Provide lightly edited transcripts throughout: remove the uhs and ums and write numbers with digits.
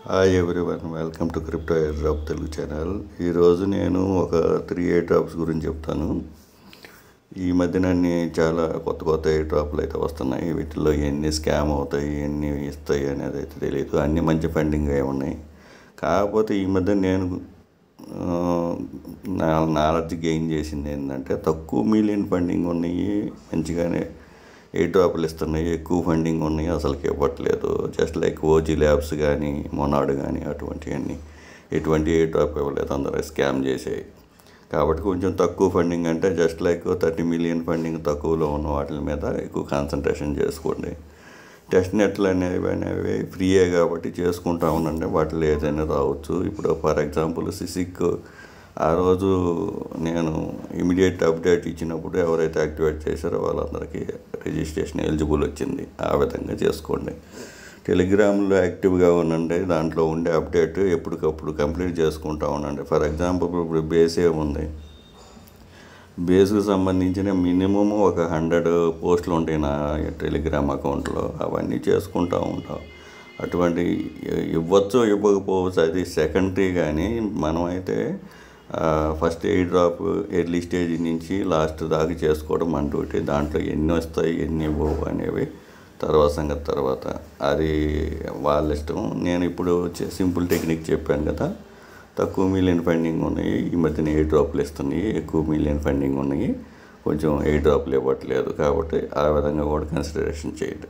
Hi everyone, welcome to crypto air drop Telugu channel. ఈరోజు నేను ఒక 3 ఎయిర్ డ్రాప్స్ గురించి చెప్తాను. ఈ మధ్యన అన్ని చాలా కొత్త ఎయిర్ డ్రాప్లు అయితే వస్తున్నాయి. వీటిల్లో ఎన్ని స్కామ్ అవుతాయి, ఎన్ని ఇస్తాయి అనేది అయితే తెలియదు. అన్నీ మంచి ఫండింగ్ అయి ఉన్నాయి. కాకపోతే ఈ మధ్య నేను నాలెడ్జ్ గెయిన్ చేసింది ఏంటంటే, తక్కువ మిలియన్ ఫండింగ్ ఉన్నాయి, మంచిగానే ఎయిర్ డ్రాప్లు ఇస్తున్నాయి. ఎక్కువ ఫండింగ్ ఉన్నాయి, అసలుకి ఇవ్వట్లేదు. జస్ట్ లైక్ ఓజీ ల్యాబ్స్ కానీ, మొనాడ్ కానీ అటువంటివన్నీ ఎటువంటి ఎయిర్ డ్రాప్ ఇవ్వలేదు, అందరూ స్కామ్ చేసేవి. కాబట్టి కొంచెం తక్కువ ఫండింగ్ అంటే జస్ట్ లైక్ 30 మిలియన్ ఫండింగ్ తక్కువలో ఉన్న వాటి మీద ఎక్కువ కాన్సన్ట్రేషన్ చేసుకోండి. టెస్ట్ నెట్లు అనేవి ఫ్రీయే కాబట్టి చేసుకుంటా ఉండండి. వాటిలో ఏదైనా రావచ్చు. ఇప్పుడు ఫర్ ఎగ్జాంపుల్ సిసిక్ ఆ రోజు నేను ఇమీడియట్ అప్డేట్ ఇచ్చినప్పుడు ఎవరైతే యాక్టివేట్ చేశారో వాళ్ళందరికీ రిజిస్ట్రేషన్ ఎలిజిబుల్ వచ్చింది. ఆ విధంగా చేసుకోండి. టెలిగ్రామ్లో యాక్టివ్గా ఉండండి. దాంట్లో ఉండే అప్డేట్ ఎప్పటికప్పుడు కంప్లీట్ చేసుకుంటూ ఉండండి. ఫర్ ఎగ్జాంపుల్ ఇప్పుడు బేసే ఉంది. బేస్కి సంబంధించిన మినిమము ఒక 100 పోస్టులు ఉంటాయి నా టెలిగ్రామ్ అకౌంట్లో. అవన్నీ చేసుకుంటూ ఉంటాం. అటువంటి ఇవ్వచ్చు ఇవ్వకపోవచ్చు, అది సెకండరీ. కానీ మనమైతే first air drop early stage నుంచి లాస్ట్ దాకా చేసుకోవడం మన డ్యూటీ. దాంట్లో ఎన్ని వస్తాయి ఎన్ని ఇవ్వవు అనేవి తర్వాత అది వాళ్ళ ఇష్టం. నేను ఇప్పుడు సింపుల్ టెక్నిక్ చెప్పాను కదా. తక్కువ మిలియన్ ఫండింగ్ ఉన్నాయి, ఈ మధ్యన ఎయిర్ డ్రాప్లు ఇస్తున్నాయి. ఎక్కువ మిలియన్ ఫండింగ్ ఉన్నాయి, కొంచెం ఎయిర్ డ్రాప్లు ఇవ్వట్లేదు. కాబట్టి ఆ విధంగా కూడా కన్సిడరేషన్ చేయండి.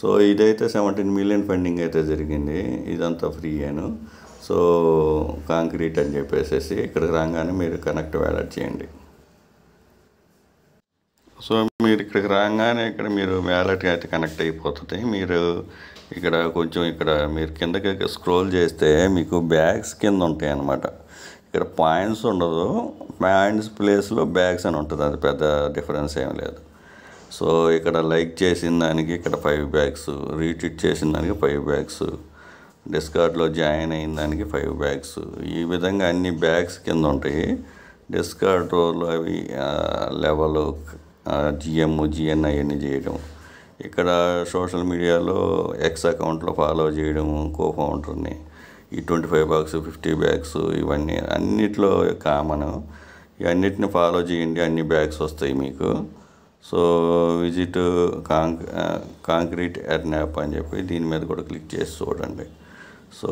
సో ఇదైతే 17 మిలియన్ ఫండింగ్ అయితే జరిగింది. ఇదంతా ఫ్రీ అను. సో కాంక్రీట్ అని చెప్పేసి ఇక్కడికి రాగానే మీరు కనెక్ట్ వ్యాలెట్ చేయండి. సో మీరు ఇక్కడికి రాగానే ఇక్కడ మీరు వ్యాలెట్ అయితే కనెక్ట్ అయిపోతుంది. మీరు ఇక్కడ కొంచెం మీరు కిందకి స్క్రోల్ చేస్తే మీకు బ్యాగ్స్ కింద ఉంటాయి అన్నమాట. ఇక్కడ పాయింట్స్ ఉండదు, పాయింట్స్ ప్లేస్లో బ్యాగ్స్ అని ఉంటుంది. అది పెద్ద డిఫరెన్స్ ఏం లేదు. సో ఇక్కడ లైక్ చేసిన దానికి ఇక్కడ 5 బ్యాగ్స్, రీట్వీట్ చేసిన దానికి 5 బ్యాగ్స్, డిస్కార్డ్లో జాయిన్ అయిన దానికి 5 బ్యాగ్స్. ఈ విధంగా అన్ని బ్యాగ్స్ కింద ఉంటాయి. డిస్కార్డ్ రోల్ అవి లెవెల్ జిఎం జిఎన్ అవన్నీ చేయడం. ఇక్కడ సోషల్ మీడియాలో ఎక్స్ అకౌంట్లో ఫాలో చేయడము, కో-ఫౌండర్ని. ఈ 25 బ్యాగ్స్ 50 బ్యాగ్స్ ఇవన్నీ అన్నిట్లో కామన్. ఇవన్నిటిని ఫాలో చేయండి, అన్ని బ్యాగ్స్ వస్తాయి మీకు. సో విజిట్ కాంక్రీట్ ఎర్న్యాప్ అని చెప్పి దీని మీద కూడా క్లిక్ చేసి చూడండి. So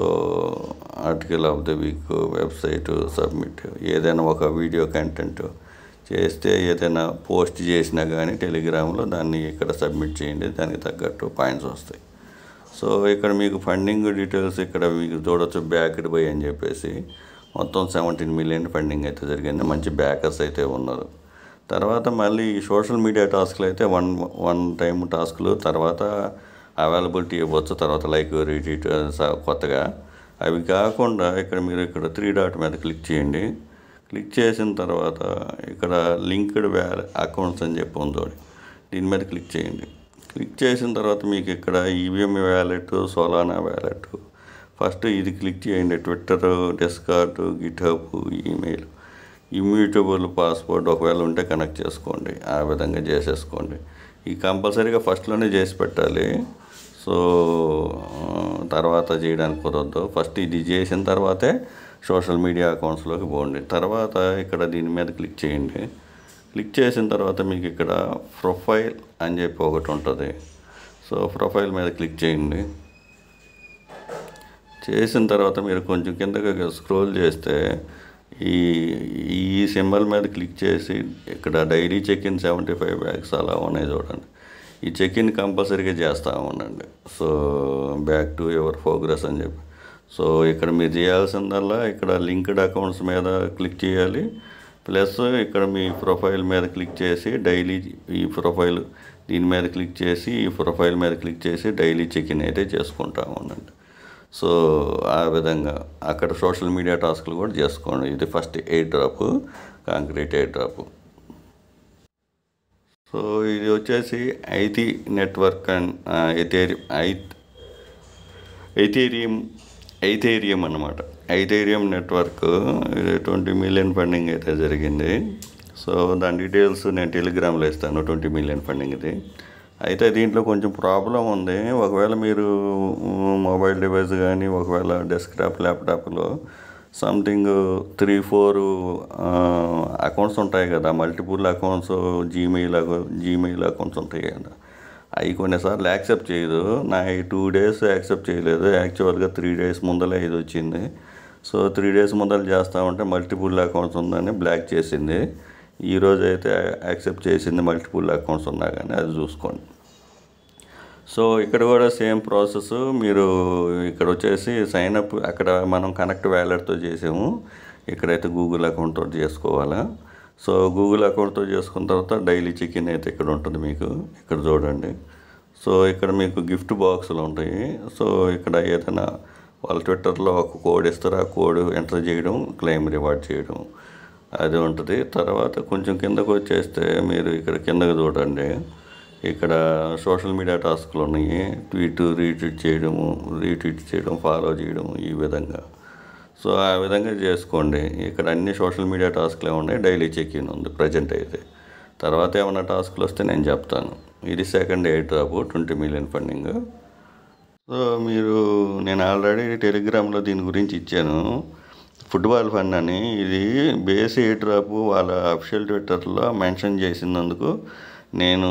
article of the week, website, submit. ఏదైనా ఒక వీడియో కంటెంట్ చేస్తే, ఏదైనా పోస్ట్ చేసినా కానీ టెలిగ్రామ్లో దాన్ని ఇక్కడ సబ్మిట్ చేయండి. దానికి తగ్గట్టు పాయింట్స్ వస్తాయి. సో ఇక్కడ మీకు ఫండింగ్ డీటెయిల్స్ ఇక్కడ మీకు చూడవచ్చు. బ్యాక్డ్ బై అని చెప్పేసి మొత్తం 17 మిలియన్ ఫండింగ్ అయితే జరిగింది. మంచి బ్యాకర్స్ అయితే ఉన్నారు. తర్వాత మళ్ళీ సోషల్ మీడియా టాస్క్లు అయితే వన్ టైం టాస్క్లు, తర్వాత అవైలబిలిటీ ఇవ్వచ్చు, తర్వాత లైక్ రీట్వీట్ కొత్తగా. అవి కాకుండా మీరు 3 డాట్ మీద క్లిక్ చేయండి. క్లిక్ చేసిన తర్వాత ఇక్కడ లింక్డ్ అకౌంట్స్ అని చెప్పి ఉంది. దీని మీద క్లిక్ చేయండి. క్లిక్ చేసిన తర్వాత మీకు ఇక్కడ EVM wallet, Solana wallet. First ఇది క్లిక్ చేయండి. Twitter, Discord, GitHub, email, immutable password ఒకవేళ ఉంటే కనెక్ట్ చేసుకోండి. ఆ విధంగా చేసేసుకోండి. ఈ కంపల్సరీగా ఫస్ట్లోనే చేసి పెట్టాలి. సో తర్వాత చేయడానికి కుదరదు. ఫస్ట్ ఇది చేసిన తర్వాతే సోషల్ మీడియా అకౌంట్స్లోకి పోండి. తర్వాత ఇక్కడ దీని మీద క్లిక్ చేయండి. క్లిక్ చేసిన తర్వాత మీకు ఇక్కడ ప్రొఫైల్ అని చెప్పి ఒకటి ఉంటుంది. సో ప్రొఫైల్ మీద క్లిక్ చేయండి. చేసిన తర్వాత మీరు కొంచెం కిందకి స్క్రోల్ చేస్తే ఈ సింబల్ మీద క్లిక్ చేసి ఇక్కడ డైలీ చెక్-ఇన్ 75 బ్యాగ్స్ అలా ఉన్నాయి చూడండి. ఈ చెక్-ఇన్ కంపల్సరీగా చేస్తూ ఉండండి. So back to your progress అని చెప్పి. సో ఇక్కడ మీరు చేయాల్సిందల్లా ఇక్కడ లింక్డ్ అకౌంట్స్ మీద క్లిక్ చేయాలి. ప్లస్ ఇక్కడ మీ ప్రొఫైల్ మీద క్లిక్ చేసి డైలీ ఈ ప్రొఫైల్ దీని మీద క్లిక్ చేసి ఈ ప్రొఫైల్ మీద క్లిక్ చేసి డైలీ చెక్-ఇన్ అయితే చేసుకుంటా ఉండండి. సో ఆ విధంగా అక్కడ సోషల్ మీడియా టాస్క్లు కూడా చేసుకోండి. ఇది first air drop, concrete air drop. So ఇది వచ్చేసి ఐటీ నెట్వర్క్ అండ్ ఎథేరియం అన్నమాట. ఎథేరియం నెట్వర్క్ 20 మిలియన్ ఫండింగ్ అయితే జరిగింది. సో దాని డీటెయిల్స్ నేను టెలిగ్రామ్లో ఇస్తాను. 20 మిలియన్ ఫండింగ్ ఇది. అయితే దీంట్లో కొంచెం ప్రాబ్లం ఉంది. ఒకవేళ మీరు మొబైల్ డివైస్ కానీ ఒకవేళ డెస్క్టాప్ ల్యాప్టాప్లో సంథింగ్ 3-4 అకౌంట్స్ ఉంటాయి కదా, మల్టిపుల్ అకౌంట్స్, జీమెయిల్ అకౌంట్స్ ఉంటాయి కదా, అవి కొన్నిసార్లు యాక్సెప్ట్ చేయదు. నా 2 days యాక్సెప్ట్ చేయలేదు. యాక్చువల్గా 3 days ముందలే ఇది వచ్చింది. సో 3 days ముందర చేస్తామంటే మల్టిపుల్ అకౌంట్స్ ఉందని బ్లాక్ చేసింది. ఈరోజు అయితే యాక్సెప్ట్ చేసింది మల్టిపుల్ అకౌంట్స్ ఉన్నా కానీ, అది చూసుకోండి. సో ఇక్కడ కూడా సేమ్ ప్రాసెస్. మీరు ఇక్కడ వచ్చేసి సైన్అప్, అక్కడ మనం కనెక్ట్ వ్యాలెట్తో చేసాము, ఇక్కడైతే గూగుల్ అకౌంట్తో చేసుకోవాలా. సో గూగుల్ అకౌంట్తో చేసుకున్న తర్వాత డైలీ చెక్-ఇన్ అయితే ఇక్కడ ఉంటుంది మీకు, ఇక్కడ చూడండి. సో ఇక్కడ మీకు గిఫ్ట్ బాక్సులు ఉంటాయి. సో ఇక్కడ ఏదైనా వాళ్ళ ట్విట్టర్లో ఒక కోడ్ ఇస్తారు, ఆ కోడ్ ఎంటర్ చేయడం, క్లెయిమ్ రివార్డ్ చేయడం, అది ఉంటుంది. తర్వాత కొంచెం కిందకు వచ్చేస్తే మీరు ఇక్కడ కిందకు చూడండి, ఇక్కడ సోషల్ మీడియా టాస్క్లు ఉన్నాయి. రీట్వీట్ చేయడం, ఫాలో చేయడం, ఈ విధంగా. సో ఆ విధంగా చేసుకోండి. ఇక్కడ అన్ని సోషల్ మీడియా టాస్క్లే ఉన్నాయి. డైలీ చెక్-ఇన్ ఉంది ప్రజెంట్ అయితే. తర్వాత ఏమైనా టాస్క్లు వస్తే నేను చెప్తాను. ఇది second air drop 20 million funding. So నేను ఆల్రెడీ టెలిగ్రామ్లో దీని గురించి ఇచ్చాను, ఫుట్బాల్ ఫండ్ అని. ఇది బేస్ ఎయిర్ డ్రాప్ వాళ్ళ అఫిషియల్ ట్విట్టర్లో మెన్షన్ చేసినందుకు నేను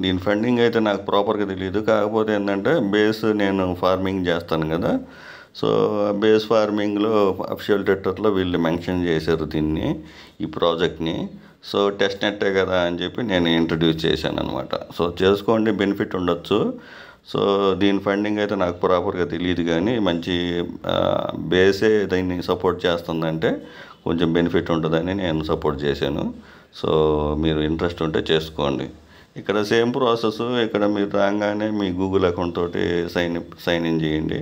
దీని ఫండింగ్ అయితే నాకు ప్రాపర్గా తెలియదు. కాకపోతే ఏంటంటే బేస్ నేను ఫార్మింగ్ చేస్తాను కదా, సో బేస్ ఫార్మింగ్లో అఫిషియల్ ట్విట్టర్లో వీళ్ళు మెన్షన్ చేశారు దీన్ని, ఈ ప్రాజెక్ట్ని. సో టెస్ట్ నెట్టే కదా అని చెప్పి నేను ఇంట్రడ్యూస్ చేశాను అనమాట. సో చేసుకోండి, బెనిఫిట్ ఉండొచ్చు. సో దీని ఫండింగ్ అయితే నాకు ప్రాపర్గా తెలియదు, కానీ మంచి బేసే దీన్ని సపోర్ట్ చేస్తుందంటే కొంచెం బెనిఫిట్ ఉంటుందని నేను సపోర్ట్ చేశాను. సో మీరు ఇంట్రెస్ట్ ఉంటే చేసుకోండి. ఇక్కడ సేమ్ ప్రాసెస్. ఇక్కడ మీరు రాగానే మీ గూగుల్ అకౌంట్ తోటి సైన్ ఇన్ చేయండి.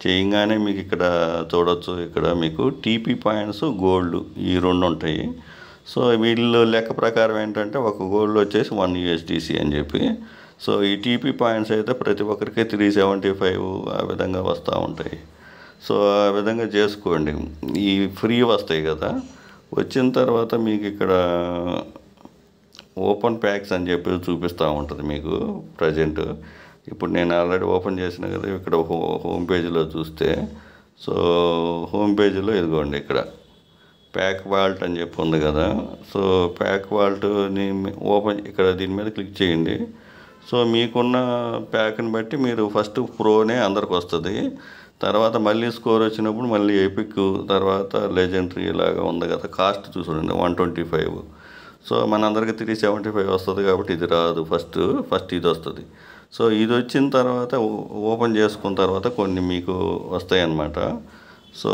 చేయగానే మీకు ఇక్కడ చూడొచ్చు, ఇక్కడ మీకు టీపీ పాయింట్స్, గోల్డ్, ఈ 2 ఉంటాయి. సో వీళ్ళు లెక్క ప్రకారం ఏంటంటే ఒక గోల్డ్ వచ్చేసి 1 USDC అని చెప్పి. సో ఈ టీపీ పాయింట్స్ అయితే ప్రతి ఒక్కరికి 375 ఆ విధంగా వస్తూ ఉంటాయి. సో ఆ విధంగా చేసుకోండి. ఈ ఫ్రీ వస్తాయి కదా, వచ్చిన తర్వాత మీకు ఇక్కడ ఓపెన్ ప్యాక్స్ అని చెప్పి చూపిస్తూ ఉంటుంది మీకు ప్రజెంట్. ఇప్పుడు నేను ఆల్రెడీ ఓపెన్ చేసిన కదా, ఇక్కడ హోమ్ పేజీలో చూస్తే, సో హోమ్ పేజీలో ఇదిగోండి ఇక్కడ ప్యాక్ వాల్ట్ అని చెప్పి ఉంది కదా. సో ప్యాక్ వాల్ట్ని ఇక్కడ దీని మీద క్లిక్ చేయండి. సో మీకున్న ప్యాక్ని బట్టి మీరు ఫస్ట్ ప్రోనే అందరికి వస్తుంది. తర్వాత మళ్ళీ స్కోర్ వచ్చినప్పుడు మళ్ళీ ఎపిక్, తర్వాత లెజెండరీ ఇలాగా ఉంది కదా. కాస్ట్ చూడండి 125. సో మనందరికీ 375 వస్తుంది కాబట్టి ఇది రాదు. ఫస్ట్ ఇది వస్తుంది. సో ఇది వచ్చిన తర్వాత ఓపెన్ చేసుకున్న తర్వాత కొన్ని మీకు వస్తాయి అన్నమాట. సో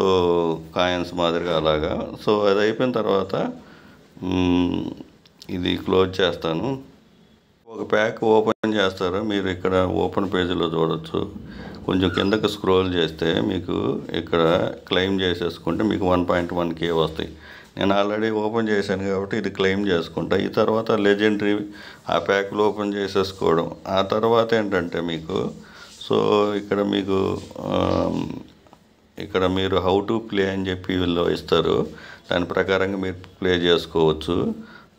కాయిన్స్ మాదిరిగా అలాగా. సో అది అయిపోయిన తర్వాత ఇది క్లోజ్ చేస్తాను. ఒక ప్యాక్ ఓపెన్ చేస్తారు. మీరు ఇక్కడ ఓపెన్ పేజీలో చూడొచ్చు. కొంచెం కిందకి స్క్రోల్ చేస్తే మీకు ఇక్కడ క్లెయిమ్ చేసేసుకుంటే మీకు 1.1K వస్తాయి. నేను ఆల్రెడీ ఓపెన్ చేశాను కాబట్టి ఇది క్లెయిమ్ చేసుకుంటా. ఈ తర్వాత లెజెండరీ ఆ ప్యాక్లో ఓపెన్ చేసేసుకోవడం. ఆ తర్వాత ఏంటంటే మీకు సో ఇక్కడ మీరు హౌ టు ప్లే అని చెప్పి వీళ్ళు ఇస్తారు. దాని ప్రకారంగా మీరు ప్లే చేసుకోవచ్చు.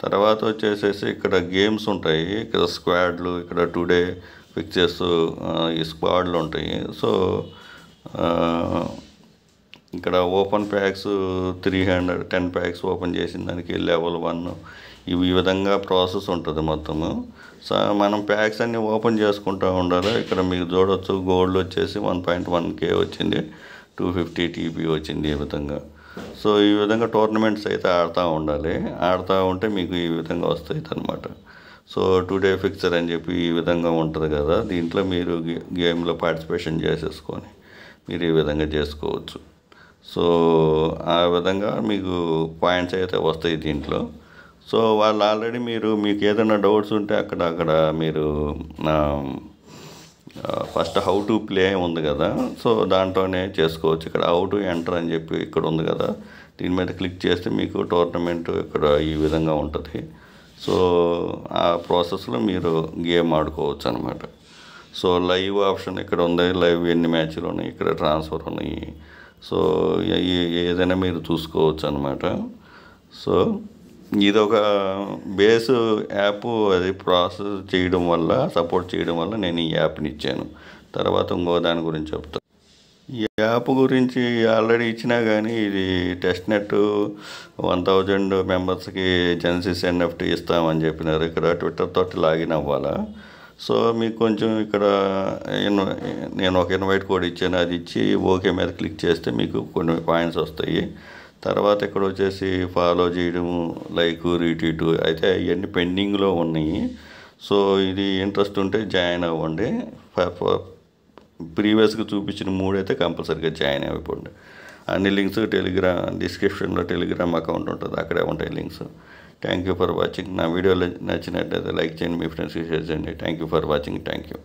తర్వాత వచ్చేసేసి ఇక్కడ గేమ్స్ ఉంటాయి. ఇక్కడ స్క్వాడ్లు, ఇక్కడ టుడే ఫిక్చర్స్, ఈ స్క్వాడ్లు ఉంటాయి. సో ఇక్కడ ఓపెన్ ప్యాక్స్ 310 ప్యాక్స్ ఓపెన్ చేసిన దానికి లెవెల్ 1 ఈ విధంగా ప్రాసెస్ ఉంటుంది మొత్తము. సో మనం ప్యాక్స్ అన్నీ ఓపెన్ చేసుకుంటూ ఉండాలి. ఇక్కడ మీకు చూడవచ్చు గోల్డ్ వచ్చేసి 1.1K వచ్చింది, 250 TP వచ్చింది ఈ విధంగా. సో ఈ విధంగా టోర్నమెంట్స్ అయితే ఆడుతూ ఉండాలి. ఆడుతూ ఉంటే మీకు ఈ విధంగా వస్తాయి అన్నమాట. సో టుడే ఫిక్చర్ అని చెప్పి ఈ విధంగా ఉంటుంది కదా. దీంట్లో మీరు గేమ్లో పార్టిసిపేషన్ చేసేసుకొని మీరు ఈ విధంగా చేసుకోవచ్చు. సో ఆ విధంగా మీకు పాయింట్స్ అయితే వస్తాయి దీంట్లో. సో వాళ్ళు ఆల్రెడీ మీకు ఏదైనా డౌట్స్ ఉంటే అక్కడ మీరు ఫస్ట్ హౌ టు ప్లే ఉంది కదా, సో దాంట్లోనే చేసుకోవచ్చు. ఇక్కడ హౌ టు ఎంటర్ అని చెప్పి ఇక్కడ ఉంది కదా, దీని మీద క్లిక్ చేస్తే మీకు టోర్నమెంట్ ఇక్కడ ఈ విధంగా ఉంటుంది. సో ఆ ప్రాసెస్లో మీరు గేమ్ ఆడుకోవచ్చు అనమాట. సో లైవ్ ఆప్షన్ ఇక్కడ ఉంది, లైవ్ ఎన్ని మ్యాచ్లు ఉన్నాయి, ఇక్కడ ట్రాన్స్ఫర్ ఉన్నాయి. సో ఏదైనా మీరు చూసుకోవచ్చు అనమాట. సో ఇదొక బేస్ యాప్, అది ప్రాసెస్ చేయడం వల్ల, సపోర్ట్ చేయడం వల్ల నేను ఈ యాప్ని ఇచ్చాను. తర్వాత ఇంకో దాని గురించి చెప్తాను. ఈ యాప్ గురించి ఆల్రెడీ ఇచ్చినా కానీ ఇది టెస్ట్ నెట్ 1000 మెంబర్స్కి జెన్సిస్ ఎన్ఎఫ్టీ ఇస్తామని చెప్పినారు. ఇక్కడ ట్విట్టర్ తోటి లాగిన్ అవ్వాలా. సో మీకు కొంచెం ఇక్కడ నేను ఒక ఇన్వైట్ కోడ్ ఇచ్చాను, అది ఇచ్చి ఓకే మీద క్లిక్ చేస్తే మీకు కొన్ని పాయింట్స్ వస్తాయి. తర్వాత ఇక్కడ వచ్చేసి ఫాలో చేయడము, లైక్, రీట్వీట్ అయితే ఇవన్నీ పెండింగ్లో ఉన్నాయి. సో ఇది ఇంట్రెస్ట్ ఉంటే జాయిన్ అవ్వండి. ప్రీవియస్గా చూపించిన 3 అయితే కంపల్సరీగా జాయిన్ అయిపోండి. అన్ని లింక్స్ డిస్క్రిప్షన్లో టెలిగ్రామ్ అకౌంట్ ఉంటుంది, అక్కడే ఉంటాయి links. Thank you for watching. నా వీడియోలో నచ్చినట్లయితే లైక్ చేయండి, మీ ఫ్రెండ్స్కి షేర్ చేయండి. Thank you for watching. Thank you.